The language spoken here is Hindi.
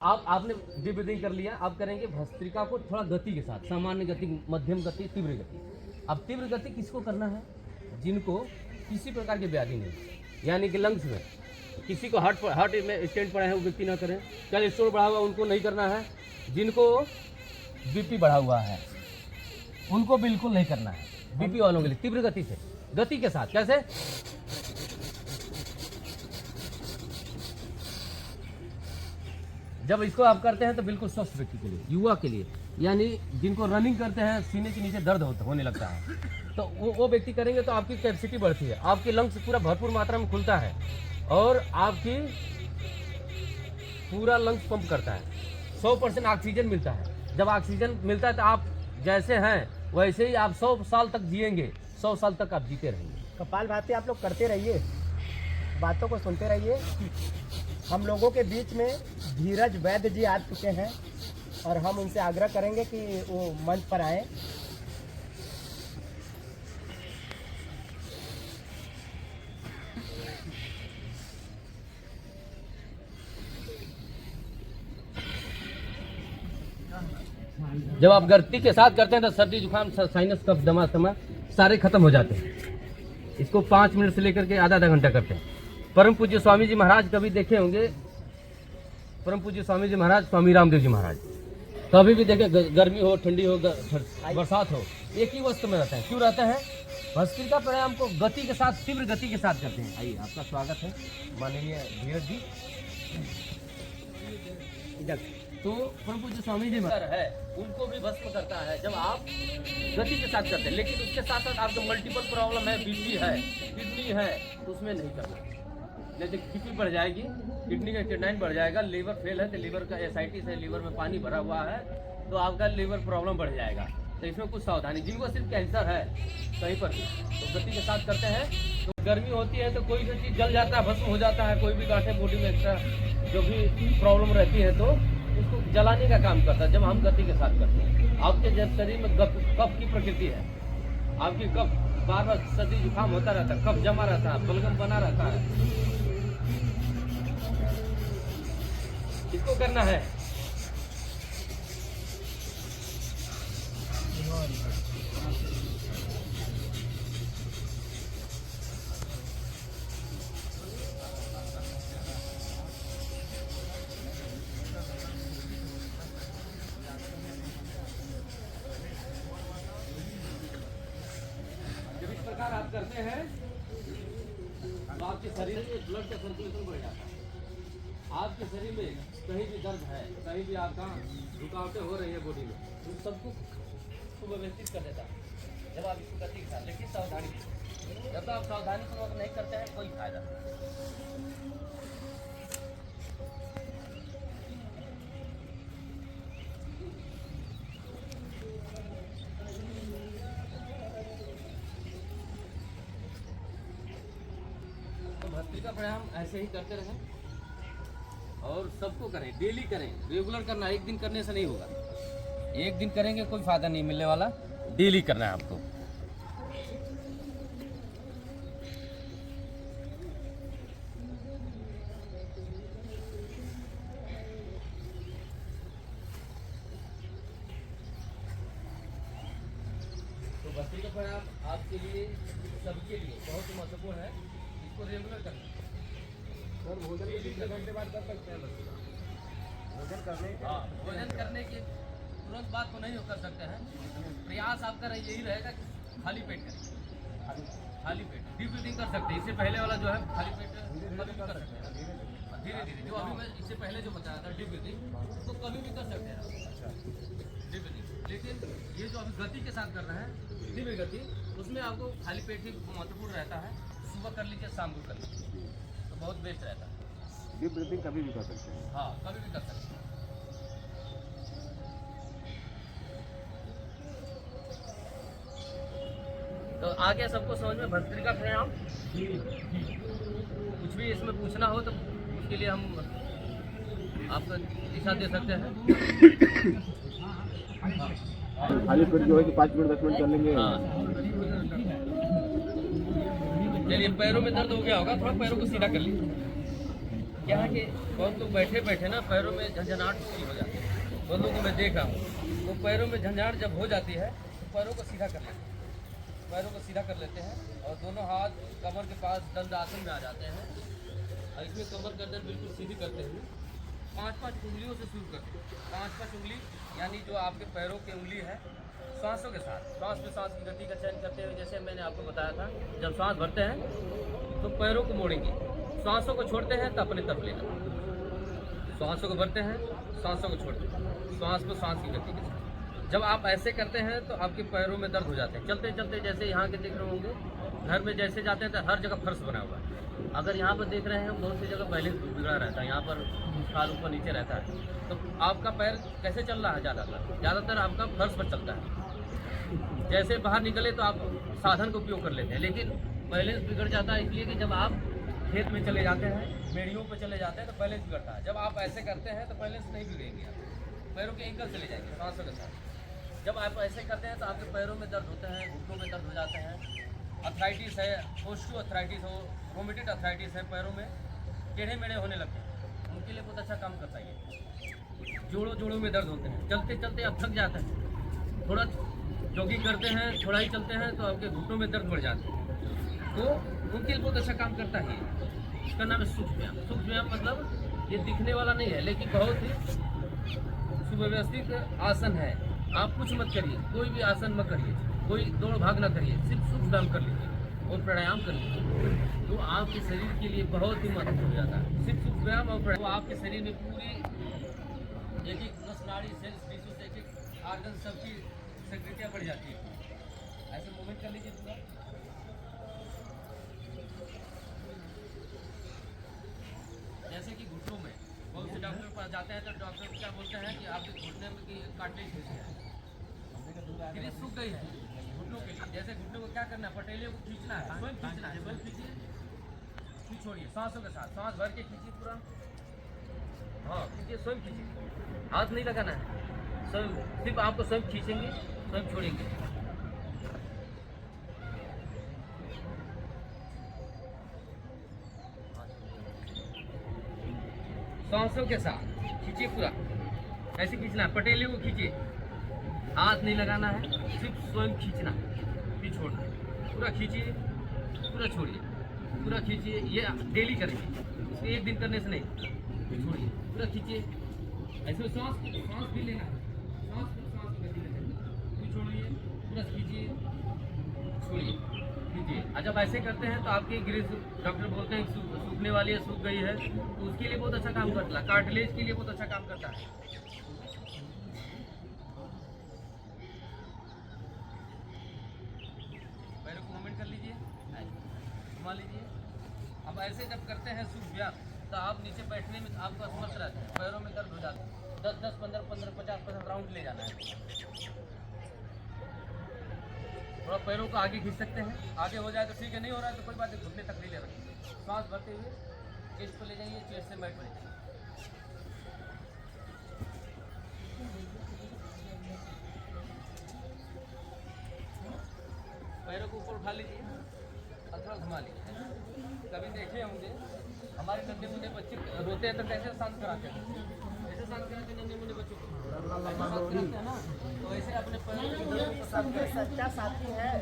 आपने डीप ब्रीदिंग कर लिया। अब करेंगे भस्त्रिका को थोड़ा गति के साथ, सामान्य गति, मध्यम गति, तीव्र गति। अब तीव्र गति किसको करना है? जिनको किसी प्रकार की व्याधि नहीं, यानी कि लंग्स में किसी को हार्ट में स्टेंट पड़ा है वो व्यक्ति ना करें, कोलेस्ट्रॉल बढ़ा हुआ उनको नहीं करना है, जिनको बीपी बढ़ा हुआ है उनको बिल्कुल नहीं करना है। बीपी वालों के लिए तीव्र गति से, गति के साथ। कैसे? जब इसको आप करते हैं तो बिल्कुल स्वस्थ व्यक्ति के लिए, युवा के लिए, यानी जिनको रनिंग करते हैं सीने के नीचे दर्द होने लगता है, तो वो व्यक्ति करेंगे तो आपकी कैपेसिटी बढ़ती है, आपकी लंग्स पूरा भरपूर मात्रा में खुलता है और आपकी पूरा लंग्स पंप करता है। 100% ऑक्सीजन मिलता है। जब ऑक्सीजन मिलता है तो आप जैसे हैं वैसे ही आप 100 साल तक जिएंगे, 100 साल तक आप जीते रहेंगे। कपालभाति आप लोग करते रहिए, बातों को सुनते रहिए। हम लोगों के बीच में धीरज वैद्य जी आ चुके हैं और हम उनसे आग्रह करेंगे कि वो मंच पर आएं। जब आप गति के साथ करते हैं तो सर्दी जुकाम, साइनस, कफ, दमा सारे खत्म हो जाते हैं। इसको 5 मिनट से लेकर के आधा घंटा करते हैं। परम पूज्य स्वामी जी महाराज कभी देखे होंगे, परम पूज्य स्वामी जी महाराज, स्वामी रामदेव जी महाराज कभी भी देखे, गर्मी हो, ठंडी हो, बरसात हो, एक ही वस्त्र में रहते हैं। क्यों रहते हैं? भस्त्रिका प्राणायाम को गति के साथ, तीव्र गति के साथ करते हैं। आइए, आपका स्वागत है माननीय धीरज जी। तो परम पूज्य स्वामी जी है, उनको भी भस्म करता है जब आप गति के साथ करते हैं। लेकिन उसके साथ साथ आपको मल्टीपल प्रॉब्लम है, बीपी है, किडनी है, तो उसमें नहीं करना। नहीं तो बीपी बढ़ जाएगी, किडनी का क्रिएटिनिन बढ़ जाएगा, लीवर फेल है तो लीवर का एसाइटिस है, लीवर में पानी भरा हुआ है तो आपका लीवर प्रॉब्लम बढ़ जाएगा। तो इसमें कुछ सावधानी। जिनको सिर्फ कैंसर है कहीं पर भी, तो गति के साथ करते हैं। तो गर्मी होती है तो कोई भी चीज़ जल जाता है, भस्म हो जाता है, कोई भी गांठें बॉडी में एक्स्ट्रा जो भी प्रॉब्लम रहती है तो उसको जलाने का काम करता है। जब हम गति के साथ करते हैं, आपके जब शरीर में कफ की प्रकृति है, आपकी कफ बार बार सर्दी जुकाम होता रहता है, कफ जमा रहता है, बलगम बना रहता है, इसको करना है। जब इस प्रकार आप करते हैं तो आपके शरीर में ब्लड का सर्कुलेशन बढ़ जाता है। आपके शरीर में कहीं भी दर्द है, कहीं भी आपका रुकावटें हो रही है बॉडी में, उन सबको सुव्यवस्थित कर देता है जब आप इसको गति के साथ। लेकिन सावधानी, जब तक आप सावधानी पूर्वक नहीं करते हैं कोई फायदा नहीं। तो भस्त्रिका प्राणायाम ऐसे ही करते रहें और सबको करें, डेली करें, रेगुलर करना। एक दिन करने से नहीं होगा, एक दिन करेंगे कोई फायदा नहीं मिलने वाला, डेली करना है आपको। तो भस्त्रिका प्राणायाम आपके लिए, सबके लिए बहुत ही महत्वपूर्ण है। इसको रेगुलर करना। सर भोजन के 3 घंटे बाद कर सकते हैं? भोजन करने के तुरंत बाद तो नहीं कर सकते हैं। प्रयास आपका यही रहेगा कि खाली पेट करें, खाली पेट डीप ब्रीथिंग कर सकते हैं। इससे पहले वाला जो है खाली पेट कभी भी कर सकते हैं, धीरे धीरे। जो अभी मैं इससे पहले जो बताया था डीप ब्रीथिंग, उसको कभी भी कर सकते हैं डीप ब्रीथिंग। लेकिन ये जो अभी गति के साथ कर रहे हैं, धीमी गति, उसमें आपको खाली पेट ही महत्वपूर्ण रहता है। सुबह कर लीजिए, शाम को कर लीजिए, तो बहुत बेस्ट रहता है। डीप ब्रीथिंग कभी भी कर सकते हैं? हाँ, कभी भी कर सकते हैं। तो आगे सबको समझ में भस्त्रिका प्राणायाम। कुछ भी इसमें पूछना हो तो उसके लिए हम आपको दिशा दे सकते हैं। खाली पेट जो है कि 5 मिनट 10 मिनट कर लेंगे। चलिए, पैरों में दर्द हो गया होगा, थोड़ा पैरों को सीधा कर लीजिए। क्या है कि बहुत लोग बैठे बैठे ना पैरों में झंझनाहट सी हो जाती है। बहुत लोगों को मैं देखा हूँ, वो पैरों में झंझनाहट जब हो जाती है तो पैरों को सीधा कर लेते हैं, पैरों को सीधा कर लेते हैं और दोनों हाथ कमर के पास दंड आसन में आ जाते हैं और इसमें कमर गर्दन बिल्कुल सीधी करते हुए 5-5 उंगलियों से शुरू करते हैं। 5-5 उंगली यानी जो आपके पैरों की उंगली है, सांसों के साथ सांस में सांस की गति का चयन करते हुए, जैसे मैंने आपको बताया था, जब सांस भरते हैं तो पैरों को मोड़ेंगे, सांसों को छोड़ते हैं तो अपने तरफ लेना, सांसों को भरते हैं, सांसों को छोड़ते हैं, सांस को सांस की गति के साथ। जब आप ऐसे करते हैं तो आपके पैरों में दर्द हो जाते हैं। चलते चलते जैसे यहाँ के देख रहे होंगे, घर में जैसे जाते हैं तो हर जगह फर्श बना हुआ है। अगर यहाँ पर देख रहे हैं बहुत सी जगह पहले बिगड़ा रहता है, यहाँ पर खाल ऊपर नीचे रहता है, तो आपका पैर कैसे चल रहा है? ज़्यादातर आपका फर्श पर चलता है। जैसे बाहर निकले तो आप साधन का उपयोग कर लेते हैं, लेकिन बैलेंस बिगड़ जाता है, इसलिए कि जब आप खेत में चले जाते हैं, बेड़ियों पर चले जाते हैं तो बैलेंस बिगड़ता है। जब आप ऐसे करते हैं तो बैलेंस नहीं बिगड़ेंगे, आप पैरों के एंकल चले जाएंगे सांसों के साथ। जब आप ऐसे करते हैं तो आपके पैरों में दर्द होते हैं, घुटनों में दर्द हो जाते हैं, अर्थराइटिस है, ऑस्टियोआर्थराइटिस हो, रोमेटिक अर्थराइटिस है, पैरों में टेढ़े मेढ़े होने लगते हैं, उनके लिए बहुत अच्छा काम करता है ये। जोड़ों में दर्द होते हैं, चलते चलते आप थक जाते हैं, थोड़ा जॉगिंग करते हैं, थोड़ा ही चलते हैं तो आपके घुटनों में दर्द बढ़ जाते हैं, तो उनके लिए बहुत अच्छा काम करता है। इसका नाम है सूक्ष्म व्यायाम। सूक्ष्म व्यायाम मतलब ये दिखने वाला नहीं है, लेकिन बहुत ही सुव्यवस्थित आसन है। आप कुछ मत करिए, कोई भी आसन मत करिए, कोई दौड़ भाग ना करिए, सिर्फ सूक्ष्म व्यायाम कर लीजिए और प्राणायाम कर लीजिए, तो आपके शरीर के लिए बहुत ही महत्वपूर्ण हो जाता है। सिर्फ सूक्ष्म व्यायाम और प्राणायाम, तो आपके शरीर में पूरी एक नस नाड़ी सेल्स टिश्यू से एक आर्गन सबकी सक्रियता बढ़ जाती है। ऐसे मूवमेंट कर लीजिए पूरा। जैसे कि घुटनों में बहुत से डॉक्टर के पास जाते हैं तो डॉक्टर क्या बोलते हैं कि आपके घुटने में की कार्टिलेज है, सूख गई है घुटनों के लिए। जैसे घुटने को क्या करना है, पटेले को खींचना है, स्वयं खींचना है, स्वयं खींचिए, फिर छोड़िए सांसों के साथ, सांस भर के खींचिए पूरा, हाँ खींचिए, स्वयं खींचिए, हाथ नहीं लगाना है, स्वयं सिर्फ आपको स्वयं खींचेंगे, स्वयं छोड़ेंगे। सांसों के साथ खींचिए पूरा, ऐसे खींचना है, पटेले को खींचिए, हाथ नहीं लगाना है, सिर्फ स्वयं खींचना फिर छोड़ना, पूरा खींचिए, पूरा छोड़िए, पूरा खींचिए। ये डेली करेंगे, इसको एक दिन करने से नहीं, फिर छोड़िए, पूरा खींचिए, ऐसे सांस भी लेना है, सांस गति लेना, फिर छोड़िए, पूरा खींचिए, छोड़िए, खींचिए। और जब ऐसे करते हैं तो आपकी ग्रीस डॉक्टर बोलते हैं सूखने वाली है, सूख गई है, तो उसके लिए बहुत अच्छा काम करता है, कार्टिलेज के लिए बहुत अच्छा काम करता है। पैरों को मूवमेंट कर लीजिए, घुमा लीजिए। अब ऐसे जब करते हैं सूक्ष्म व्यायाम तो आप नीचे बैठने में आपको असमर्थ रहते हैं, पैरों में दर्द हो जाता है, 10-10, 15-15, 50-50 राउंड ले जाना है। थोड़ा पैरों को आगे खींच सकते हैं, आगे हो जाए तो ठीक है, नहीं हो रहा है तो कोई बात नहीं, घुटने तक नहीं ले रखिए, सांस भरते हुए चेस्ट पर ले जाइए, चेस्ट से मैट पर ले जाइए। पैरों को ऊपर उठा लीजिए और थोड़ा घुमा लीजिए। कभी देखे होंगे हमारे नन्हे मुन्ने बच्चे रोते हैं तो कैसे शांत कराते हैं, ऐसे शांत कराते हैं नन्हे मुन्ने बच्चों को, ऐसे शांत कराते हैं ना, तो ऐसे अपने पैरों को सच्चा साथी है।